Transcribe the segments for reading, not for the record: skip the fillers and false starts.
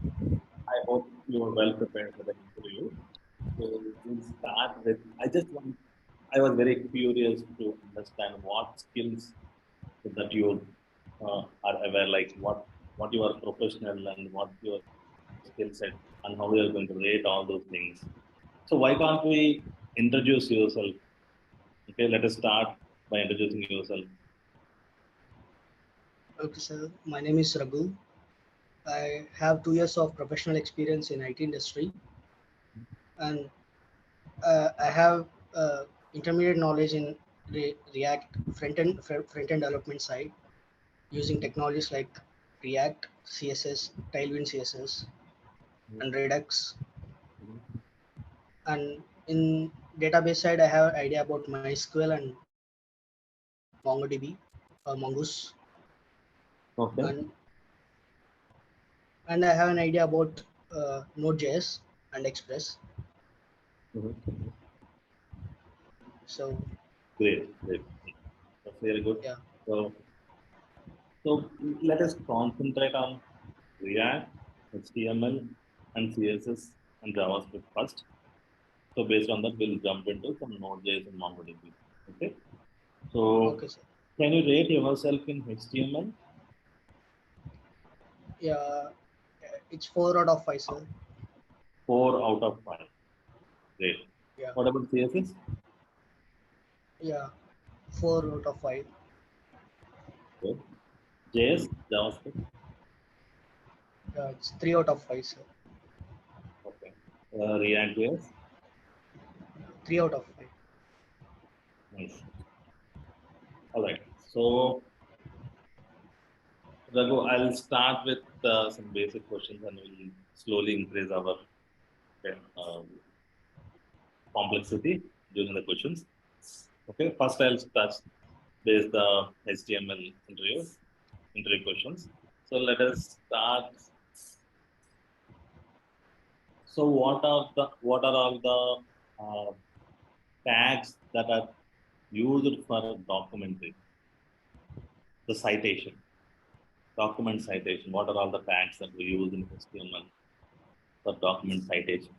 I hope you are well prepared for the interview. So we'll start with, I was very curious to understand what skills that you are aware, like what you are professional and what your skill set and how you are going to rate all those things. So why can't we introduce yourself? Okay, let us start by introducing yourself. Okay, sir. My name is Raghu. I have 2 years of professional experience in IT industry, and I have intermediate knowledge in React front-end development side using technologies like React, CSS, Tailwind CSS, and Redux. Mhm. And in database side, I have idea about MySQL and MongoDB, Mongoose, Okay. and I have an idea about Node.js and Express. Mhm. So Great, great. That's very good. yeah. So, so let us concentrate on React, HTML, and CSS and JavaScript first. So based on that, we'll jump into some Node.js and MongoDB. Okay. So Okay, sir. can you rate yourself in HTML? Yeah, it's 4 out of 5, sir. 4 out of 5. Great. Yeah, What about CSS? yeah, 4 out of 5. Good. JS, JavaScript. Yeah, it's 3 out of 5, sir. Okay. React JS. 3 out of 5. Nice. All right. So Raghu, I'll start with some basic questions and we'll slowly increase our complexity during the questions. Okay, first I'll touch base the HTML interview questions. So let us start. So what are all the tags that are used for documentary? The citation, document citation. What are all the tags that we use in HTML for document citation?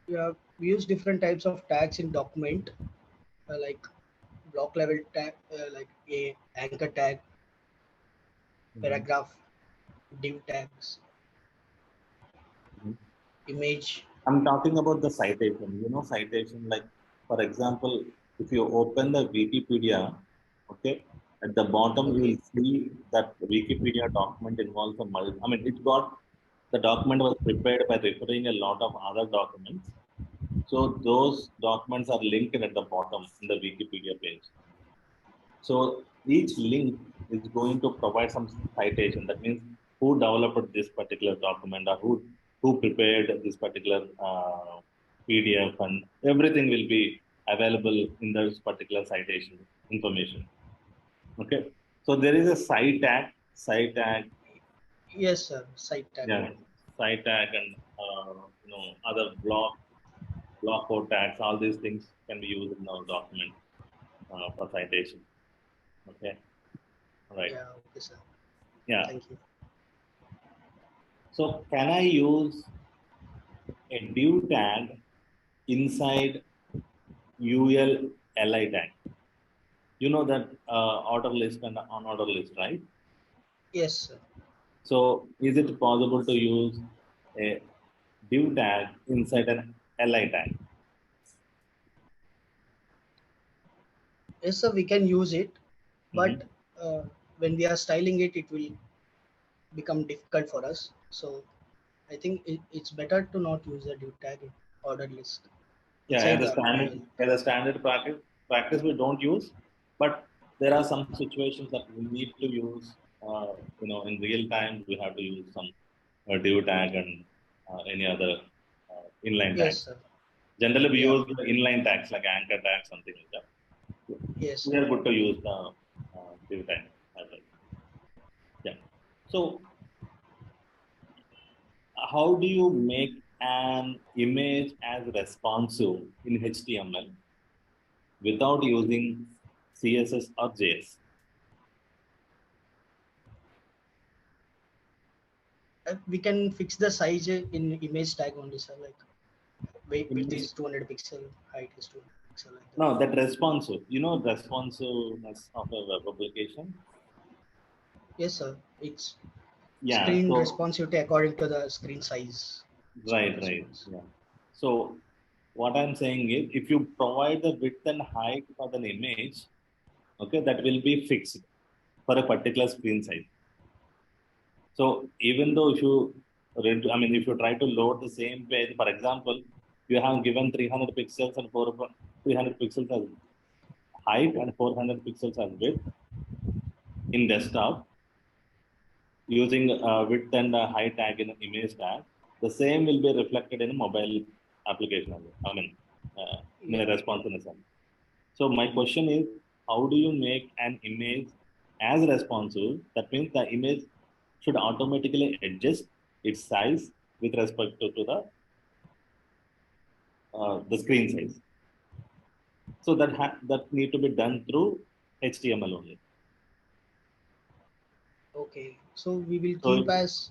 Yeah, we use different types of tags in document, like block level tag, like a anchor tag, Mhm. paragraph, div tags, Mhm. image. I'm talking about the citation. You know, citation, like, for example, if you open the Wikipedia, okay, at the bottom you Okay. will see that Wikipedia document involves I mean, the document was prepared by referring a lot of other documents. So those documents are linked at the bottom in the Wikipedia page. So each link is going to provide some citation. That means who developed this particular document or who prepared this particular PDF, and everything will be available in this particular citation information. Okay. So there is a site tag, Yes, sir. Site tag. yeah, site tag, and other block code tags. All these things can be used in our document for citation. Okay. All right. Yeah. Okay, sir. Yeah. Thank you. So can I use a div tag inside UL li tag? You know that order list and unorder list, right? Yes, sir. So is it possible to use a div tag inside an li tag? Yes, sir. We can use it, but Mhm. uh, when we are styling it, it will become difficult for us. So I think it's better to not use the div tag in ordered list Yeah, inside the UL. as a standard practice we don't use, but there are some situations that we need to use. In real time, we have to use some div tag and any other inline Yes, tags. sir. Generally, we Yeah. use the inline tags like anchor tags, something like that. Yes, We sir. are good to use the div tag as well. Yeah. So, how do you make an image as responsive in HTML without using CSS or JS? We can fix the size in image tag only, sir. Like width Image? is 200 pixel, height is 200 pixel, like that. No, that responsive. You know responsiveness of a web application? Yes, sir. It's Yeah, screen so responsivity according to the screen size. Screen right. response. Yeah. So what I'm saying is if you provide the width and height for an image, okay, that will be fixed for a particular screen size. So even though if you if you try to load the same page, for example, you have given 300 pixels and 300 pixels as height and 400 pixels as width in desktop using width and height tag in an image tag, the same will be reflected in a mobile application. In a Yeah. responsiveness. So my question is, how do you make an image as responsive? That means the image should automatically adjust its size with respect to the screen size. So that need to be done through HTML only. Okay. So we will keep So as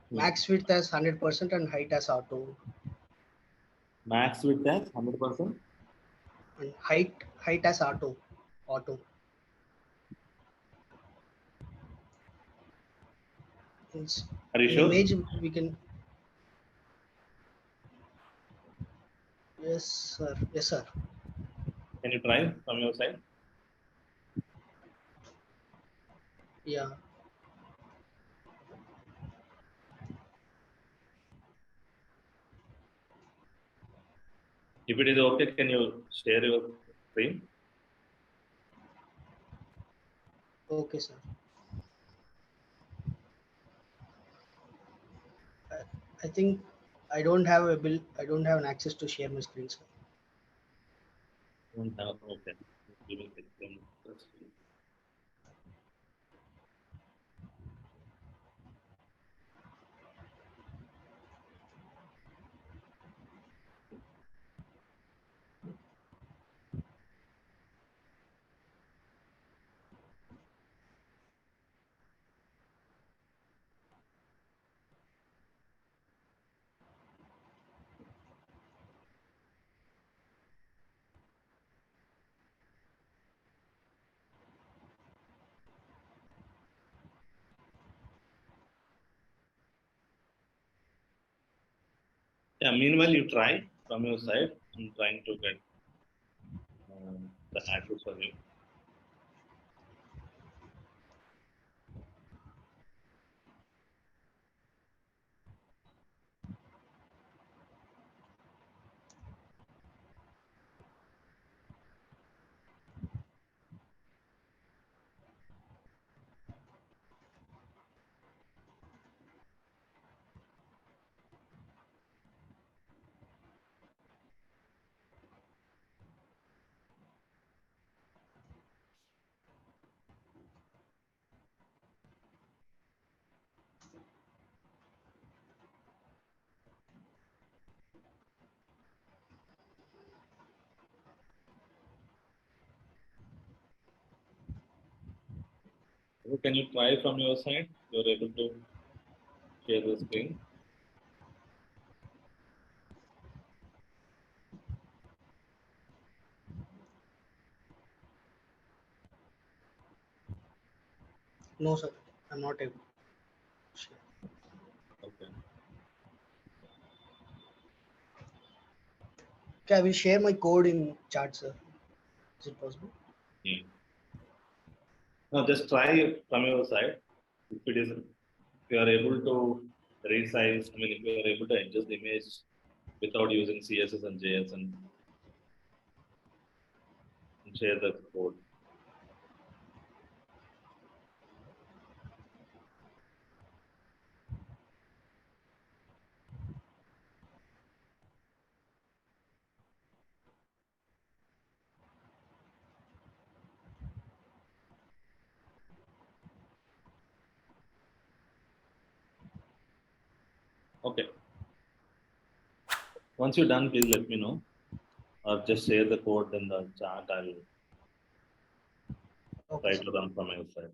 hmm, max width as 100% and height as auto. max width as 100%. And height as auto. It's, Are you in sure? image we can. Yes, sir. Yes, sir. Can you try from your side? Yeah. If it is okay, can you share your screen? Okay, sir. I, I think I don't have a bill. I don't have an access to share my screen, sir. Don't have, okay. We will take them. Yeah, meanwhile, you try from your side. I'm trying to get the access for you. So can you try from your side? You're able to share the screen. No, sir. I'm not able to share. Okay. Okay, I will share my code in chat, sir. Is it possible? Yeah. Now just try from your side. If it is, if you are able to resize, if you are able to adjust the image without using CSS and JS and share the code. Okay. Once you're done, please let me know or just share the code in the chat. I'll Okay, Try sir. to run from my side.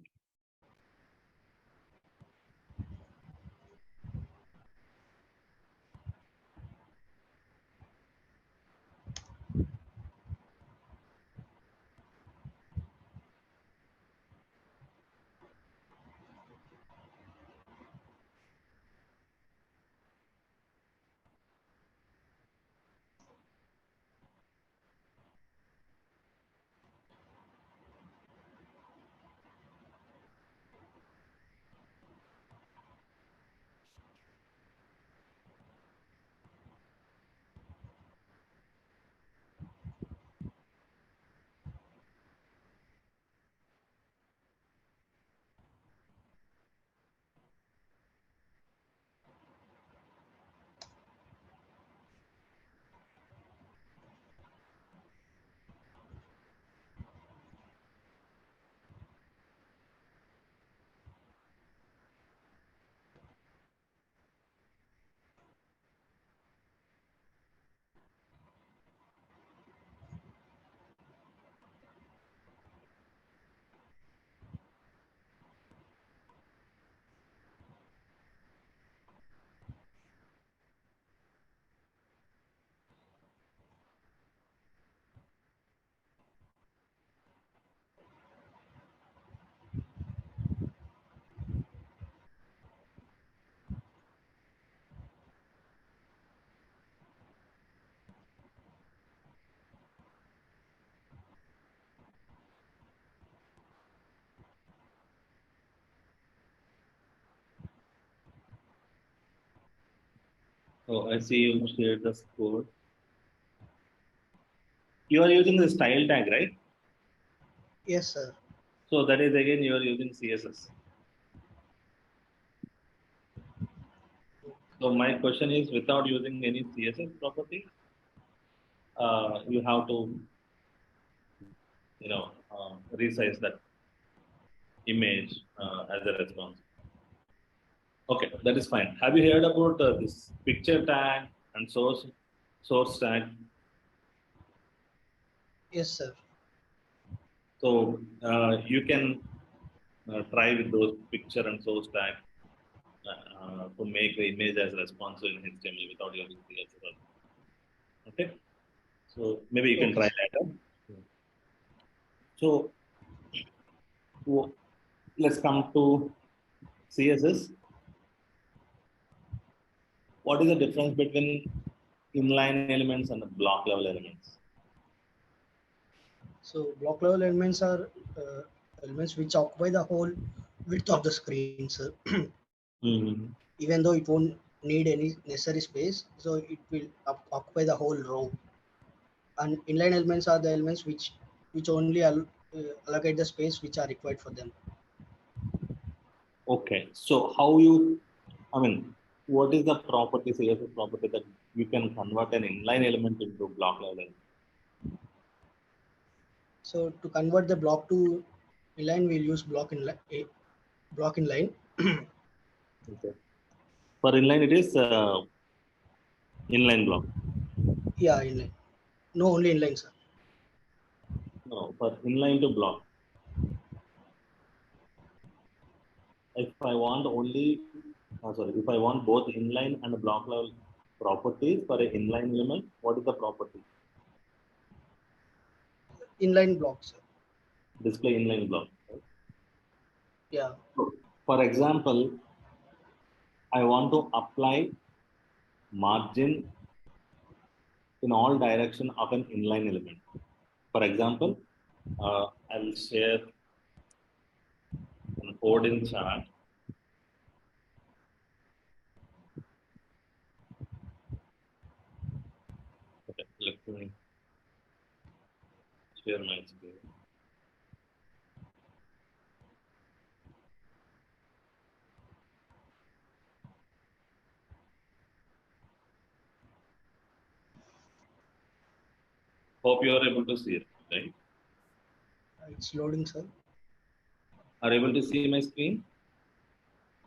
So I see you shared the code. You are using the style tag, right? Yes, sir. So that is again you are using CSS. So my question is, without using any CSS property, you have to, resize that image as a response. Okay, that is fine. Have you heard about this picture tag and source tag? Yes, sir. So you can try with those picture and source tag to make the image as responsive in HTML without using CSS. Okay, so maybe you can Okay, try sir. later. So let's come to CSS. What is the difference between inline elements and the block level elements? So block level elements are elements which occupy the whole width of the screen, sir. Mm-hmm. Even though it won't need any necessary space, so it will occupy the whole row. And inline elements are the elements which only allocate the space which are required for them. Okay, so how you, I mean, what is the property, CSS property that you can convert an inline element into block level element? So to convert the block to inline, we'll use block inline. Okay. For inline, it is inline block. Yeah, inline. No, only inline, sir. No, for inline to block. If I want only, sorry, if I want both inline and block level properties for an inline element, what is the property? Inline block, sir. Display inline block. Right? Yeah. So, for example, I want to apply margin in all direction of an inline element. For example, I will share an Odin chart. Okay, let me share my screen. Hope you are able to see it, right? It's loading, sir. Are able to see my screen?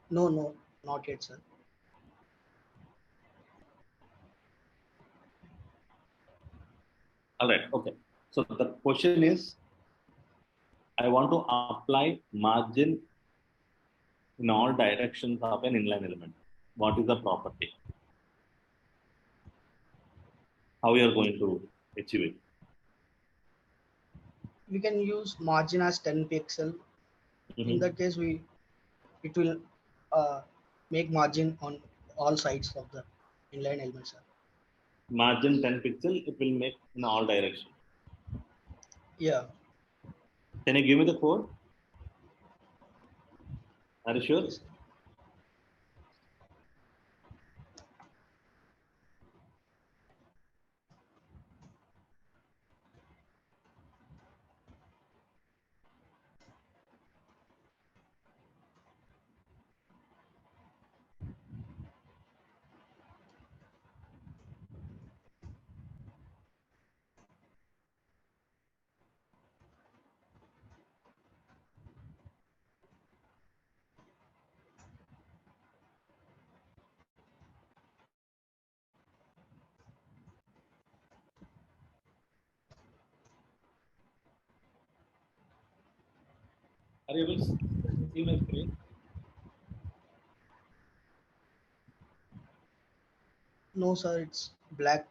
No, no, not yet, sir. All right. Okay. So the question is, I want to apply margin in all directions of an inline element. What is the property? How you are going to achieve it? We can use margin as 10 pixel. In that case, it will uh, make margin on all sides of the inline element, sir. Margin 10 pixel, it will make in all directions. Yeah. Can you give me the code? Are you sure? Yes, sir. Are you able to see my screen? No, sir, it's black.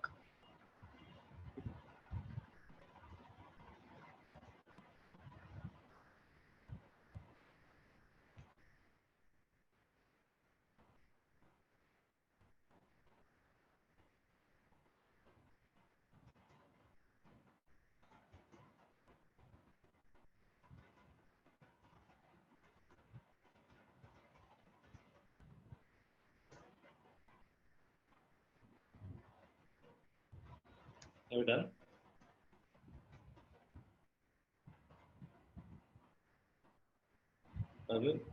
Have you done?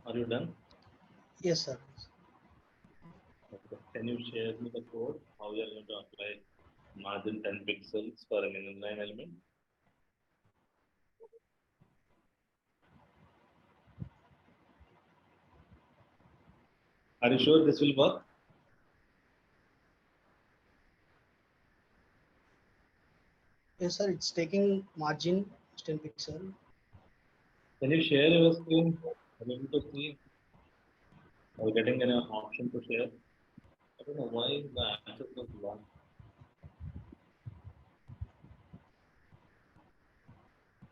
Are you done? Yes, sir. Okay. Can you share me the code? How you are going to apply margin 10 pixels for an inline element? Are you sure this will work? Yes, sir, it's taking margin 10 pixel. Can you share your screen? Are you able to see? Are you getting an option to share? I don't know why the answer was wrong.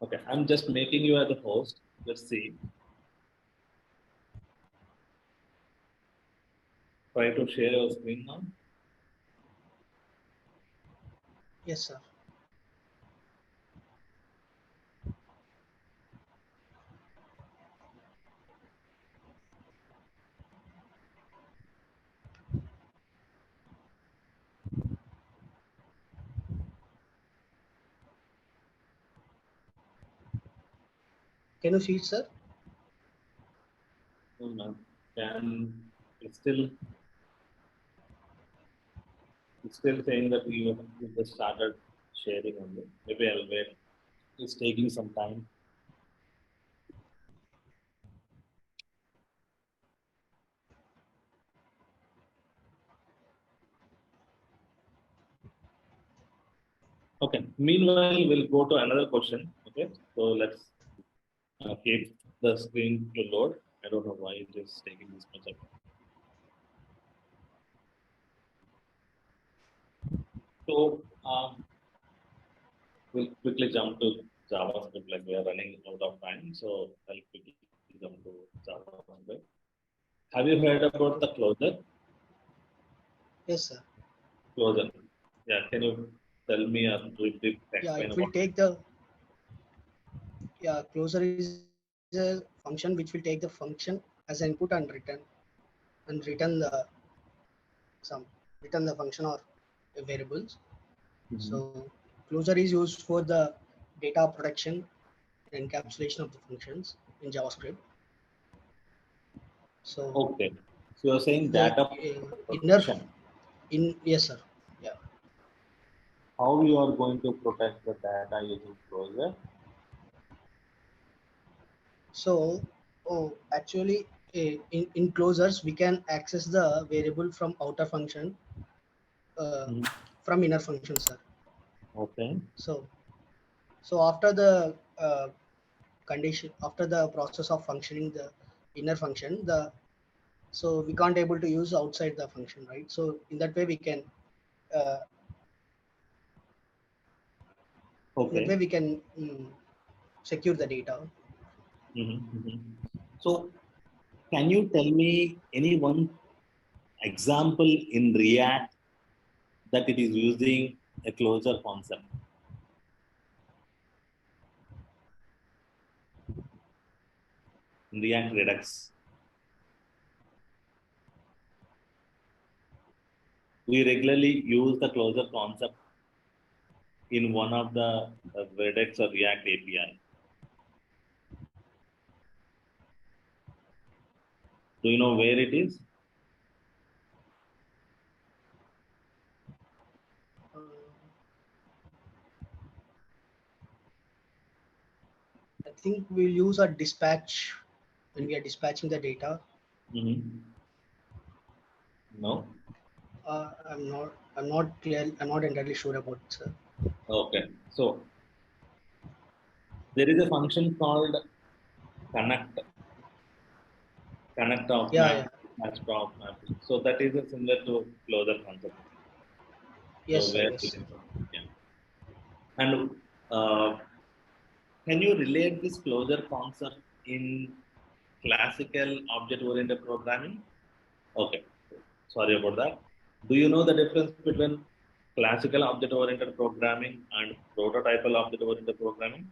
Okay, I'm just making you as a host. Let's see. Try to share your screen now. Yes, sir. Can you see it, sir? No, no. It's still saying that you just started sharing only. Maybe I'll wait. It's taking some time. Okay. Meanwhile, we'll go to another question. Okay. So let's keep the screen to load. I don't know why it is taking this much of. So we'll quickly jump to JavaScript. Like we are running out of time, so I'll quickly jump to JavaScript. Have you heard about the closure? Yes, sir. Closure. Yeah. Can you tell me or briefly Yeah, explain it will about? take the closer is a function which will take the function as an input and return the some return the function or variables. Mhm. So closure is used for the data protection and encapsulation of the functions in JavaScript. So Okay. So you're saying the data inner protection. in yes, sir. Yeah. How you are going to protect the data using closure? So actually in closures we can access the variable from outer function Mhm. from inner function, sir. Okay. So after the condition, after the process of functioning the inner function, so we can't able to use outside the function, right? So in that way we can uh, Okay. secure the data. So, can you tell me any one example in React that it is using a closure concept? In React Redux, we regularly use the closure concept in one of the Redux or React API. Do you know where it is? I think we'll use a dispatch when we are dispatching the data. No. I'm not clear. I'm not entirely sure about it, sir. Okay. So there is a function called connect of Yeah, map, yeah. match of map. So that is a similar to closure concept. Yes, So sir. where Yes. yeah. And can you relate this closure concept in classical object-oriented programming? Okay, sorry about that. Do you know the difference between classical object-oriented programming and prototypal object-oriented programming?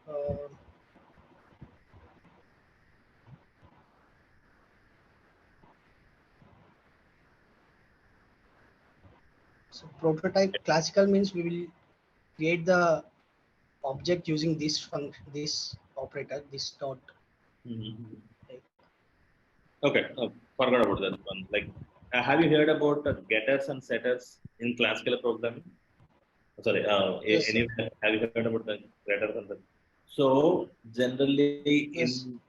Uh, so prototype classical means we will create the object using this function, this operator, this dot. Like, Okay, forgot about that one. Like, have you heard about getters and setters in classical programming? Sorry, yes, sir. anyway, have you heard about the getters and setters? So, generally, Yes. in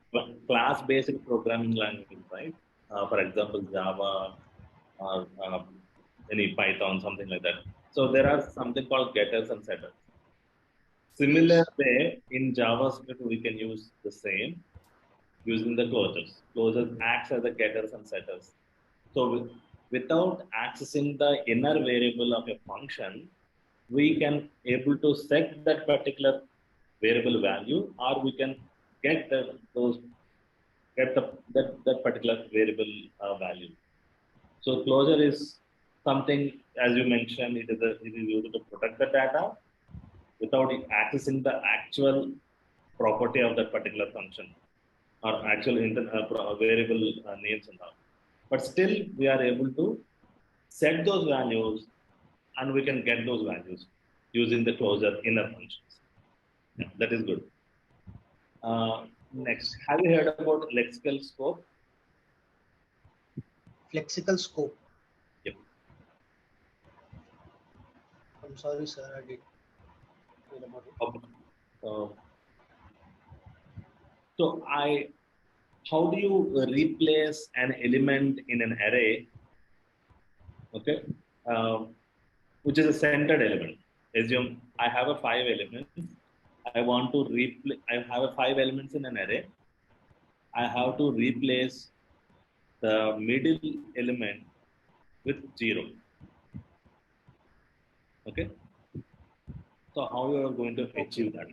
class-based programming language, right? For example, Java or any Python, something like that. So, there are something called getters and setters. Similar Yes. way, in JavaScript, we can use the same using the closures. Closures acts as the getters and setters. So without accessing the inner variable of a function, we can able to set that particular variable value, or we can get that particular variable value. So closure is something, as you mentioned, it is used to protect the data without accessing the actual property of that particular function or actual variable names and all. But still, we are able to set those values and we can get those values using the closure inner functions. Yeah, that is good. Next, Yes. have you heard about lexical scope? Lexical scope. Yep. I'm sorry, sir. I did hear about it. Okay. Uh, so how do you replace an element in an array? Okay, which is a centered element. Assume I have a 5 elements. I want to replace. I have a 5 elements in an array. I have to replace the middle element with 0. Okay. So how you are going to Okay. achieve that?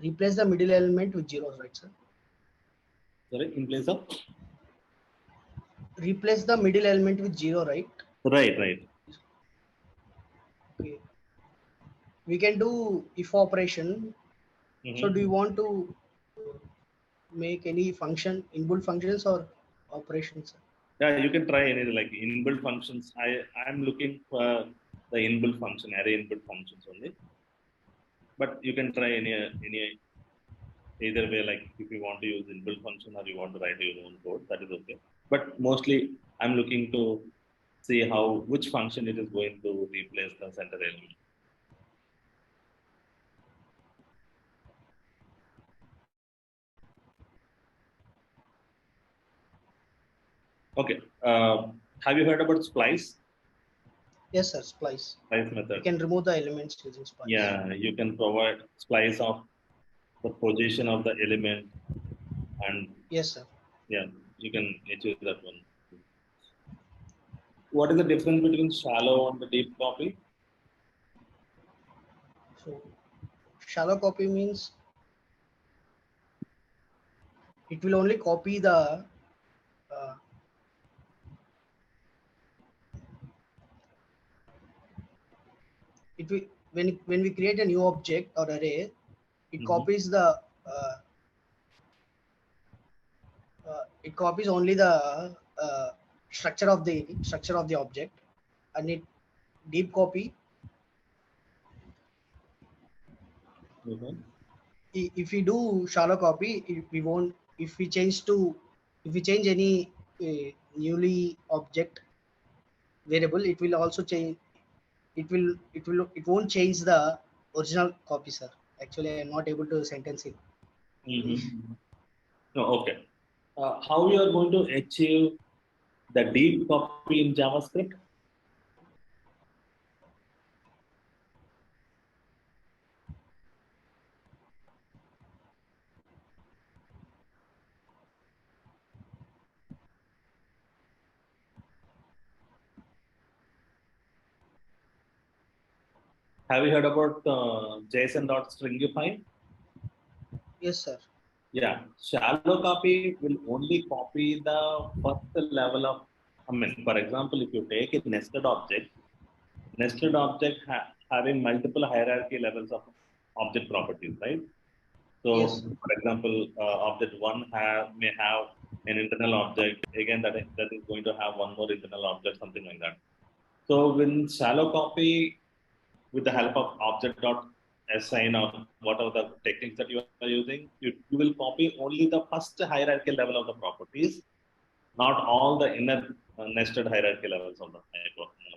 Replace the middle element with zeros, right, sir? Sorry, in place of Replace the middle element with zero, right? right, right. Okay. We can do if operation. So do you Mm-hmm. want to make any function, inbuilt functions or operations? Yeah, you can try any like inbuilt functions. I'm looking for the inbuilt function, array inbuilt functions only. But you can try any. Either way, like if you want to use inbuilt function or you want to write your own code, that is okay. But mostly I'm looking to see how which function it is going to replace the center element. Okay. Have you heard about splice? Yes, sir. Splice. Splice You method. can remove the elements using splice. Yeah, you can provide splice of the position of the element, and Yes, sir. yeah, you can achieve that one. What is the difference between shallow and the deep copy? So shallow copy means it will only copy the uh, it will when we create a new object or array, it Mm-hmm. copies the it copies only the uh, structure of the object, and it deep copy. Mm-hmm. If we do shallow copy, we won't. If we change any newly object variable, it will also change. It won't change the original copy, sir. Actually, I am not able to sentence it. Mm-hmm. No, okay. How you are going to achieve the deep copy in JavaScript? Have you heard about JSON.stringify? Yes, sir. Yeah, shallow copy will only copy the first level of, I mean, for example, if you take a nested object having multiple hierarchy levels of object properties, right? Yes, So, for example, object one may have an internal object, again, that is going to have one more internal object, something like that. So, when shallow copy with the help of object.assign or whatever the techniques that you are using, you will copy only the first hierarchy level of the properties, not all the inner nested hierarchy levels of the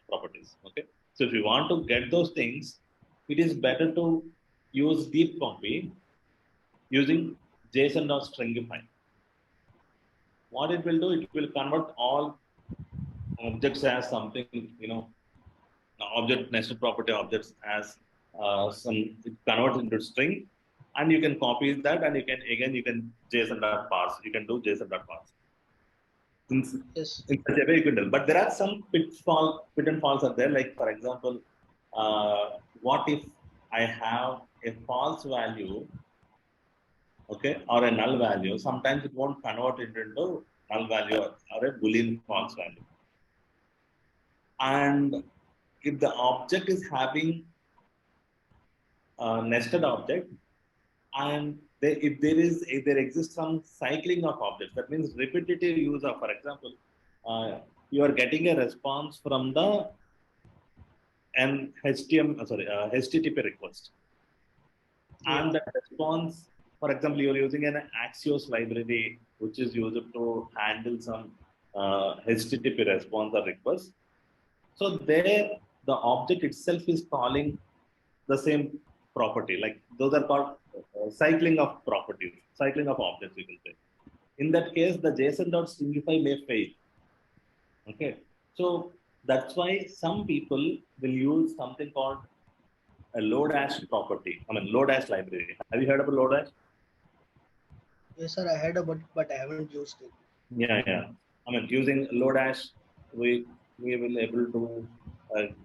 properties. Okay. So if you want to get those things, it is better to use deep copy using JSON.stringify. What it will do, it will convert all objects as something, object nested property objects as some it converts into string, and you can copy that, and you can JSON.parse. You can do JSON.parse. yes, In such a way you can tell. But there are some pit and falls are there. Like for example, what if I have a false value, okay, or a null value? Sometimes it won't convert it into null value or a boolean false value. And if the object is having a nested object, and if there exists some cycling of objects, that means repetitive use of, for example, you are getting a response from the HTTP request, yeah, and the response, for example, you're using an Axios library which is used to handle some HTTP response or request. So there, the object itself is calling the same property. Like those are called cycling of properties, cycling of objects, you can say. In that case, the JSON.stringify may fail. Okay. So that's why some people will use something called a Lodash property. I mean, Lodash library. Have you heard about Lodash? yes, sir. I heard about it, but I haven't used it. Yeah, yeah. I mean, using Lodash, we will able to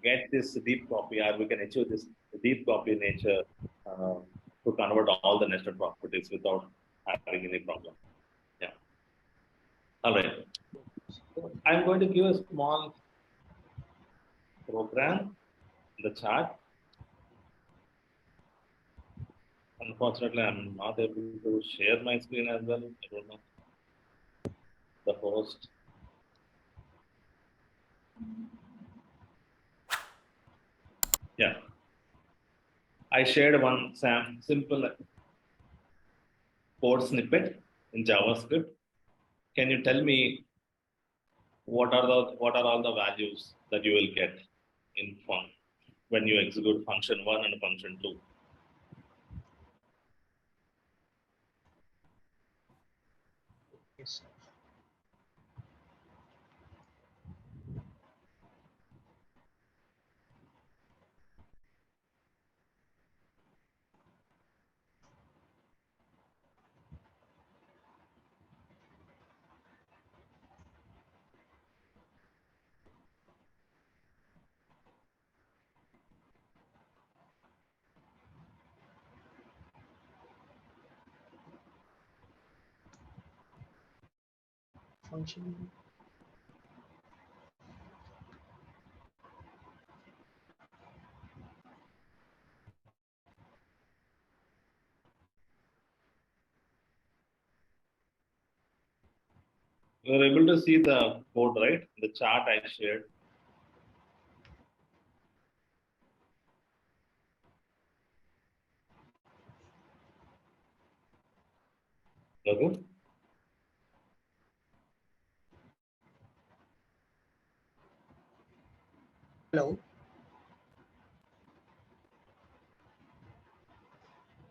get this deep copy, or we can achieve this deep copy nature to convert all the nested properties without having any problem. Yeah. All right. So I'm going to give a small program in the chat. Unfortunately, I'm not able to share my screen as well. I don't know the host. Yeah. I shared one simple. code snippet in JavaScript. Can you tell me what are all the values that you will get in when you execute function 1 and function 2? Yes, sir. Function. You are able to see the code, right? The chart I shared. Okay. Hello.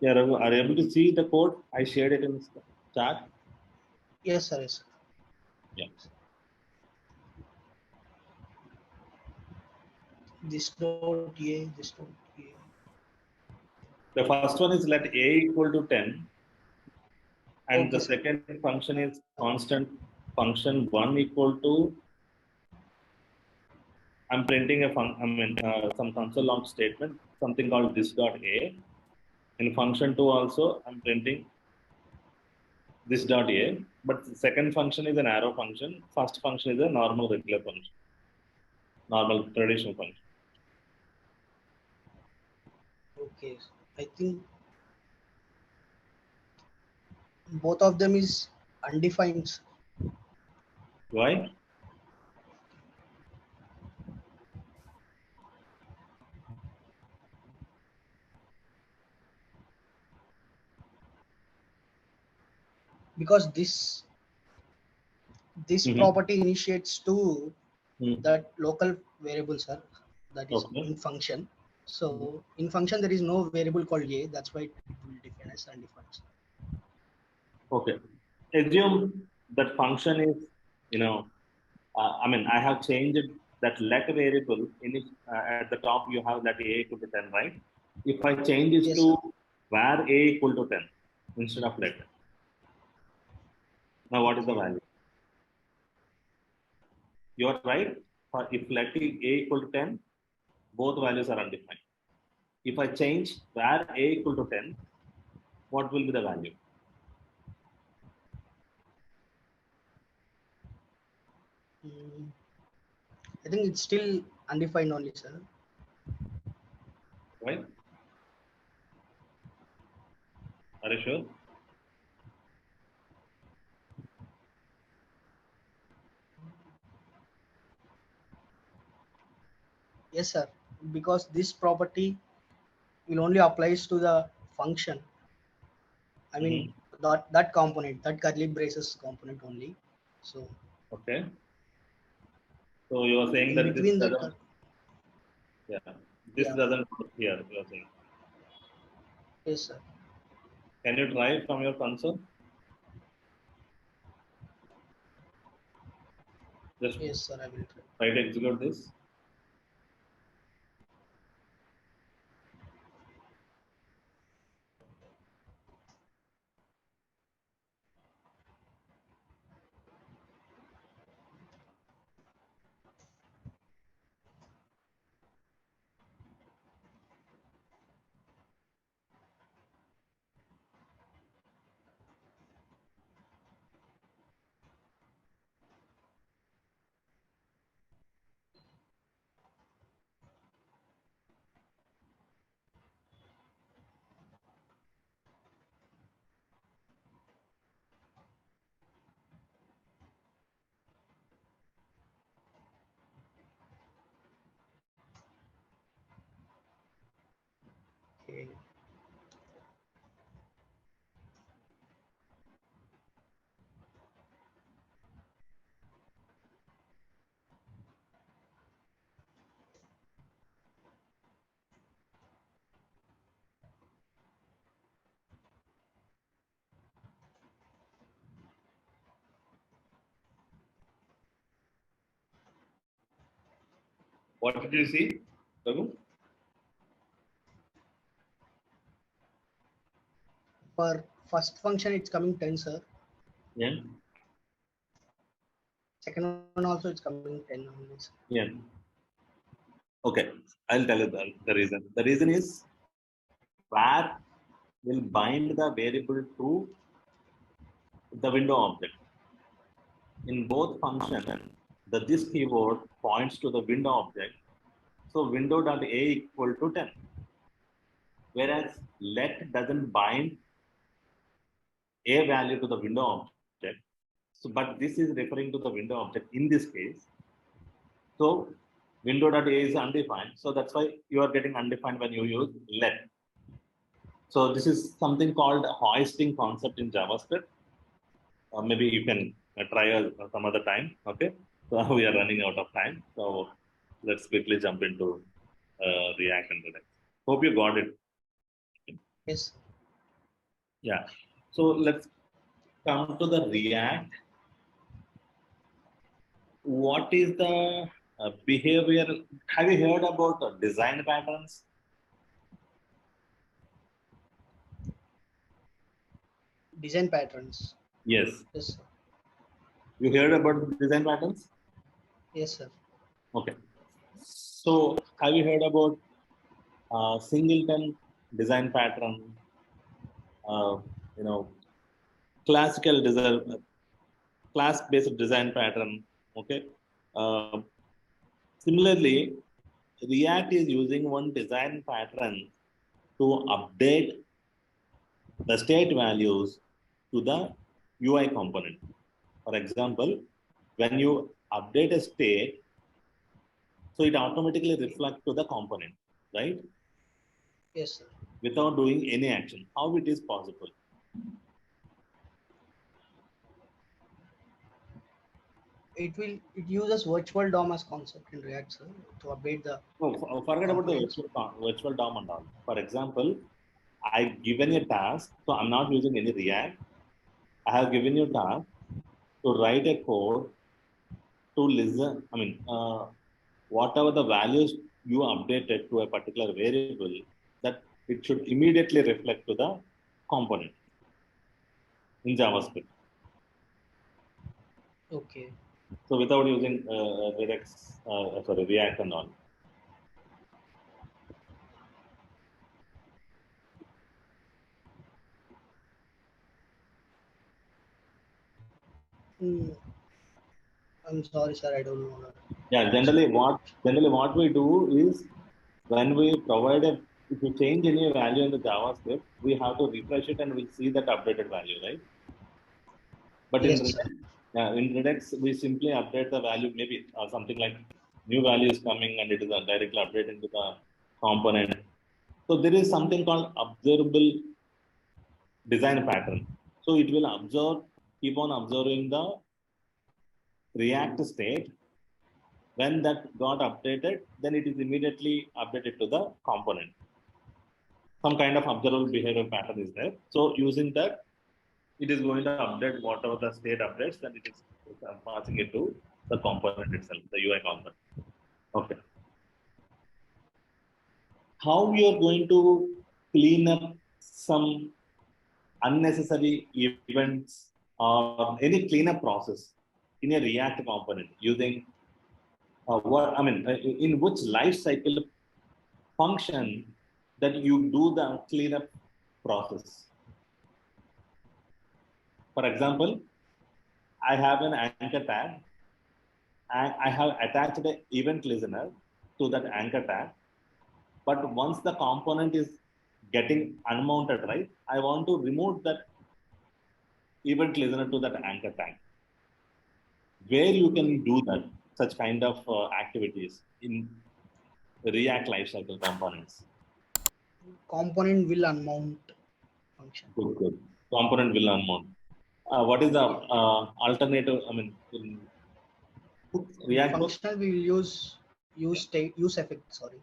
Yeah, Raghu, are you able to see the code? I shared it in the chat. Yes, sir. Yes, sir. Yeah. This node A, this node A. The first one is let a equal to 10, and Okay, the sir. second function is constant function 1 equal to, I'm printing some console log statement, something called this dot a. In function 2 also, I'm printing this dot a, but the second function is an arrow function. First function is a normal regular function, normal traditional function. Okay. I think both of them is undefined. Why? Because this Mm-hmm. property initiates to Mm-hmm. that local variable, sir, that is Okay. in function. So in function there is no variable called a, that's why it will define as undefined. Okay. Assume that function is, I have changed that let variable in it, at the top you have that a equal to 10, right? If I change this Yes, to sir. var a equal to 10 instead of let, now what is the Okay. value? You are right. If let is a equal to 10, both values are undefined. If I change var a equal to 10, what will be the value? Mm, I think it's still undefined only, sir. Right? Are you sure? Yes, sir. Because this property will only applies to the function. I mean Mm-hmm. that component, that curly braces component only. So Okay. So you are saying in that this between that, doesn't, yeah, this yeah. doesn't work here. You are saying. Yes, sir. Can you try from your console? Just Yes, sir. I will try. try to execute this. Okay. What did you see, Raghu? For first function, it's coming 10, sir. Yeah. Second one also, it's coming 10 only, sir. Yeah. Okay. I'll tell you the reason. The reason is var will bind the variable to the window object. In both functions, the this keyword points to the window object. So window.a equal to 10. Whereas let doesn't bind a value to the window object. So, but this is referring to the window object in this case. So window.a is undefined. So that's why you are getting undefined when you use let. So this is something called hoisting concept in JavaScript. Maybe you can try some other time. Okay. So we are running out of time. So let's quickly jump into React and Redux. Hope you got it. Yes. Yeah. So let's come to the React. What is the behavior? Have you heard about design patterns? Design patterns. Yes. Yes, sir. You heard about design patterns? Yes, sir. Okay. So have you heard about singleton design pattern? Uh, you know, classical design, class-based design pattern. Okay. Uh, Similarly, React is using one design pattern to update the state values to the UI component. For example, when you update a state, so it automatically reflects to the component, right? Yes, sir. Without doing any action. How it is possible? It uses virtual DOM as concept in React, sir, to update the No, forget about the components. virtual DOM and all. For example, I've given a task, so I'm not using any React. I have given you a task to write a code to listen. I mean, whatever the values you updated to a particular variable, that it should immediately reflect to the component in JavaScript. Okay. So without using React and all. Hmm. I'm sorry, sir. I don't know. Yeah, generally what we do is when we provide a if you change any value in the JavaScript, we have to refresh it and we'll see that updated value, right? But Yes, sir. In Redux, we simply update the value, maybe something like new value is coming and it is directly updated into the component. So there is something called observable design pattern. So it will observe, keep on observing the React state. When that got updated, then it is immediately updated to the component. Some kind of observable behavior pattern is there. So using that, it is going to update whatever the state updates, then it is passing it to the component itself, the UI component. Okay. How we are going to clean up some unnecessary events or any cleanup process in a React component using in which life cycle function that you do the cleanup process. For example, I have an anchor tag and I have attached an event listener to that anchor tag. But once the component is getting unmounted, right, I want to remove that event listener to that anchor tag. Where you can do that, such kind of activities in React lifecycle components. Component will unmount function. Good, good. Component will unmount. What is the alternative? I mean, in In React book, functional, we will use effect. Sorry.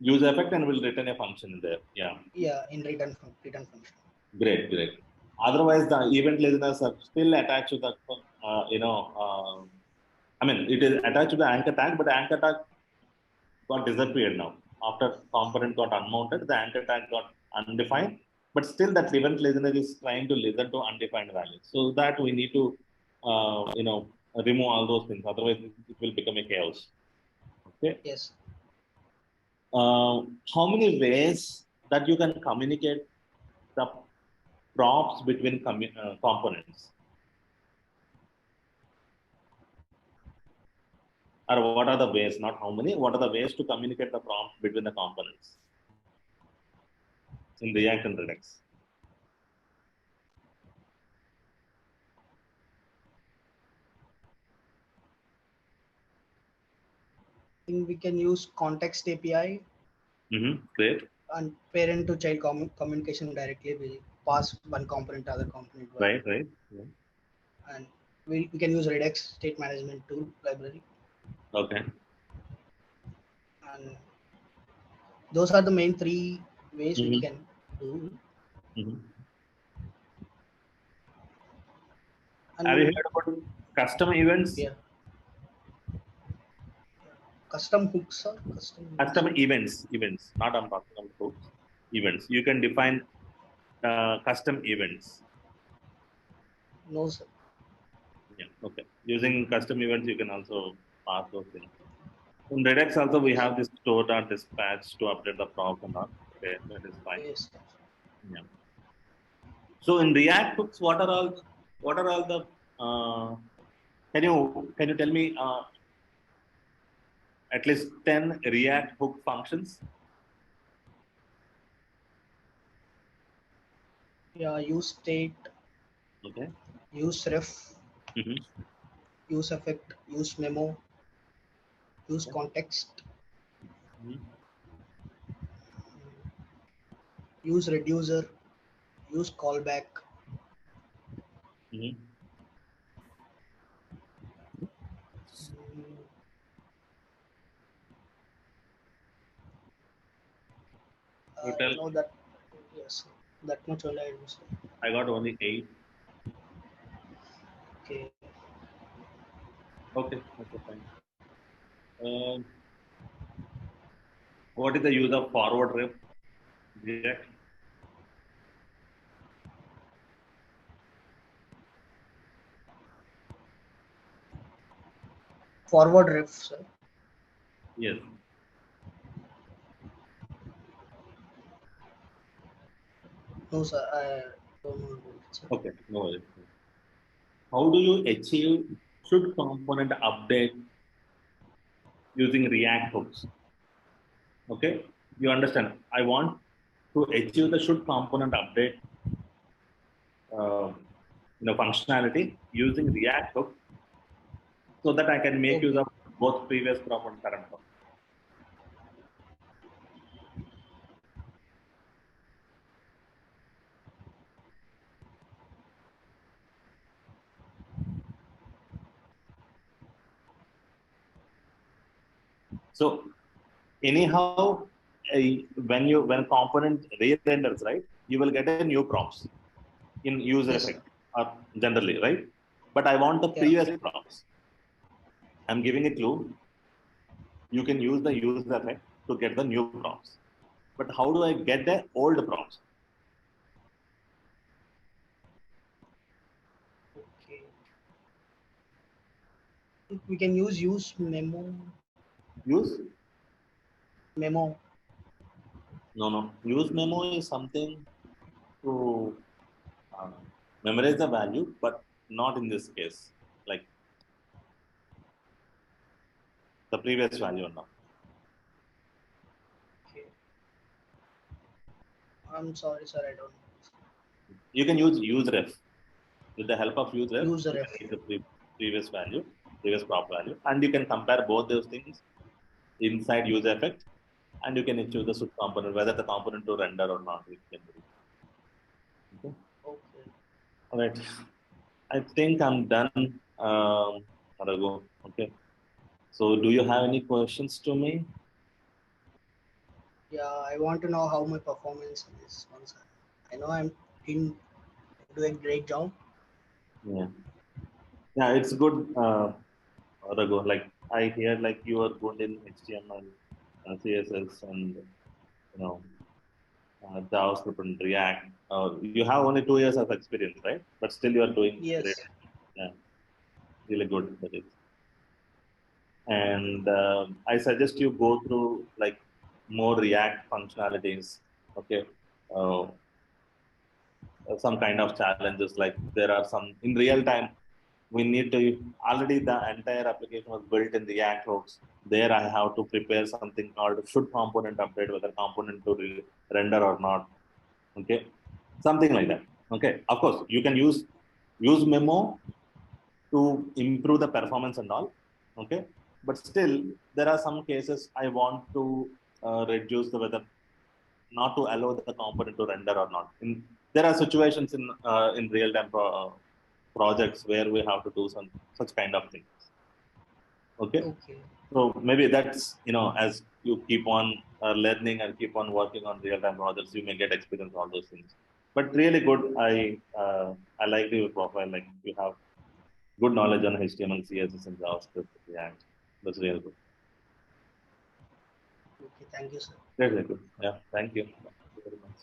use effect and will return a function there. Yeah, Yeah, in return function. great, great. Otherwise, the event listeners are still attached to the, I mean, it is attached to the anchor tag, but the anchor tag got disappeared now. After component got unmounted, the anchor tag got undefined, but still that event listener is trying to listen to undefined values. So that we need to, remove all those things. Otherwise, it will become a chaos. Okay. Yes. How many ways that you can communicate the prompts between components? Or what are the ways, not how many, what are the ways to communicate the prompts between the components in React and Redux? I think we can use context API Great. and parent to child communication directly. We pass one component to other component. Right, right. Yeah. And we can use Redux state management tool library. Okay. And those are the main three ways we Mm-hmm. can do. Mm-hmm. Have you And heard about custom events? yeah, custom hooks or custom Custom events. Not I'm talking about hooks. Events. You can define custom events. no, sir. Yeah. Okay. Using custom events, you can also pass those things. In Redux also, we Yes. have this store.dispatch to update the prompt and all. Okay, that is fine. Yes. Yeah. So in React hooks, what are all the can you tell me at least 10 React hook functions? Yeah, use state, Okay. use ref, Mm-hmm. use effect, use memo, use Okay. context, Mm-hmm. use reducer, use callback. Mm-hmm. Mm, You I tell. know that. Yes, that much only I use. I got only 8. Okay. Okay. Okay. Fine. Um, what is the use of forward ref? React? Forward ref, sir. Yes. No, sir. I don't know about it, sir. Okay. No worries. How do you achieve should component update using React hooks? Okay. You understand? I want to achieve the should component update uh, functionality using React hook so that I can make use Okay. of both previous prop and current prop. So anyhow, when component re-renders, right, you will get a new props in user Yes, sir. effect generally, right? But I want the Yeah. previous props. I'm giving a clue. You can use the user effect to get the new props. But how do I get the old props? Okay. We can use memo. Use Memo. no. Use memo is something to uh, memorize the value, but not in this case. Like the previous value or not. Okay. I'm sorry, sir. I don't know. You can use ref. With the help of user, User you can ref. get the previous value, previous prop value, and you can compare both those things inside user effect, and you can choose the should component, whether the component to render or not. You can do. Okay. Okay. All right. I think I'm done. Raghu. Okay. So, do you have any questions to me? Yeah, I want to know how my performance is. Once I know I'm in do a great job. Yeah. Yeah, it's good. Raghu. Like I hear, like you are good in HTML. CSS and JavaScript and React. You have only 2 years of experience, right? But still, you are doing great. Yes. Yeah, really good. That is. And I suggest you go through like more React functionalities. Okay, uh, some kind of challenges. Like there are some in real time. We need to already the entire application was built in React hooks. There I have to prepare something called should component update, whether component to render or not. Okay, something like that. Okay, of course you can use memo to improve the performance and all. Okay, but still there are some cases I want to reduce the whether not to allow the component to render or not. There are situations in real time projects where we have to do some such kind of things. Okay, Okay. so maybe that's as you keep on learning and keep on working on real time projects, you may get experience all those things. But really good. I like your profile. Like you have good knowledge on HTML, CSS, and JavaScript. Yeah, that's really good. Okay. Thank you, sir. Really good. Yeah, thank you. Thank you very much.